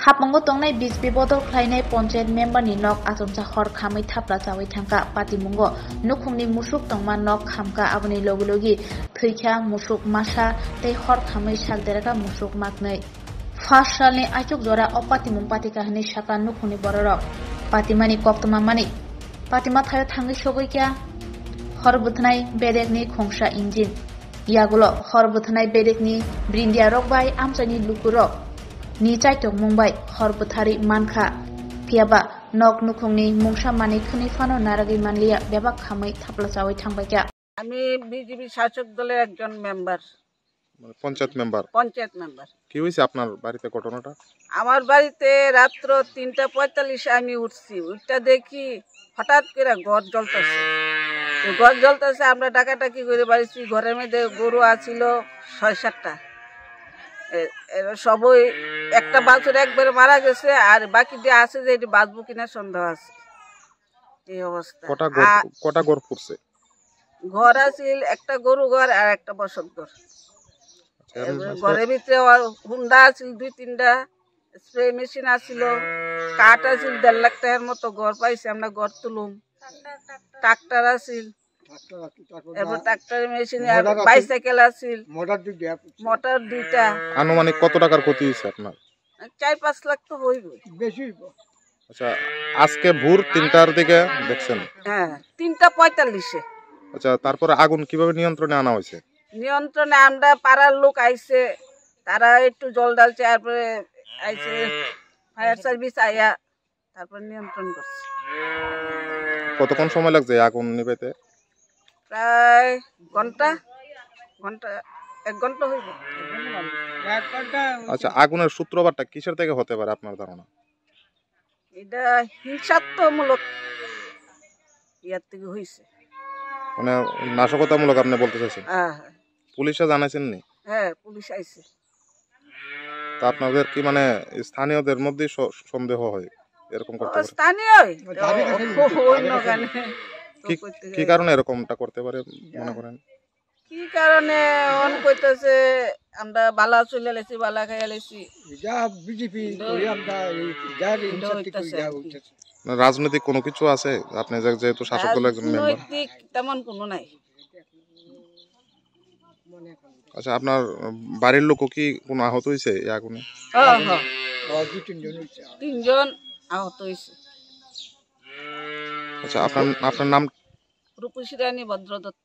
Hapango tongnai BJP bodol khlainai panchayat member ni nok achomcha hor khamai thapla chawi thangka patimungo nukhungni musuk tongma nok khamka aboni logi thৈখা musuk masa tei hor khamai sakderaka musuk maknai. First salni aichuk jora o patimung patika hini saka nukhungni bororok patimani koktoma mani patima thayo thangi sogoi hor buthnai bedekni khongsa engine yagulo hor buthnai bedekni brindia rok bai amchani lukurok ni chaitok mumbai hor buthari mankha phiaba nok nukhungni mungsa mani khuni phano naragi manliya bebak khamai thapla chawi thangbaikya আমি BJP শাসক দলের একজন member panchayat member কি হইছে আপনার বাড়িতে ঘটনাটা? আমার বাড়িতে রাত্র 3:45 আমি উঠছি উঠটা দেখি হঠাৎ করে ঘর জ্বলতেছে আমরা ডাকাডাকি করে বাড়িছি ঘরের মধ্যে গরু আছিল 6-7টা সবই একটা বাছুর একবারে মারা গেছে আর বাকিটা আছে যে এটি বাঁচবো কিনা সন্দেহ আছে এই অবস্থা কটা ঘর পড়ছে ঘর আছিল একটা গরু ঘর আর একটা বসত ঘর ঘরের ভিতরে হুন্ডা আছিল 2-3টা স্প্রে মেশিন আছিল কাঠ আছিল 1.5 লাখ টাকার মতো ঘর পাইছি আমরা ঘর তুলুম ট্রাক্টর আছিল এরপর ট্রাক্টরের মেশিন বাইসাইকেল আছিল মোটর 2টা আনুমানিক কত টাকার ক্ষতি হয়েছে আপনার? 4-5 লাখ তো হইব বেশি হইব। আচ্ছা আজকে ভোর 3টার দিকে দেখছেন? হ্যাঁ 3:45-এ। আচ্ছা তারপরে আগুন কিভাবে নিয়ন্ত্রণে আনা হয়েছে? নিয়ন্ত্রণে আমরা পাড়ার লোক আইছে তারা একটু জল ডালছে তারপরে আইছে ফায়ার সার্ভিস আইয়া তারপর নিয়ন্ত্রণ করছে। কতক্ষণ সময় লাগছে আগুন নিভাইতে? প্রায় এক ঘন্টা হইব। আচ্ছা আগুনের সূত্রপাতটা কিসের থেকে হতে পারে আপনার ধারণা? এটা হিংসাত্মমূলক ইয়ার থেকে হইছে মানে নাশকতামূলক আপনি বলতে চাইছেন? হ্যাঁ। পুলিশে জানাইছেন নি? হ্যাঁ পুলিশ আইছে। তা আপনাদের কি মানে স্থানীয়দের মধ্যে সন্দেহ হয় এরকম করতে পারে? স্থানীয় কি কারণে এরকমটা করতে পারে মনে করেন? কি কারণে অন কইতেছে আমরা বালা চলে লাইছি বালা খাইয়া লাইছি যা বিজেপি করি আমরা যার ইনসাফ রাজনৈতিক কোনো কিছু আছে? আপনি যেহেতু শাসক দলের একজন মেম্বার। রাজনৈতিক তেমন কোনো নাই। আচ্ছা আপনার বাড়ির লোক কি কোনো আহত হয়েছে এই আগুনে? হ্যাঁ 3জন আহত হয়েছে। আচ্ছা আপনার নাম? রূপসী রানী ভদ্র দত্ত।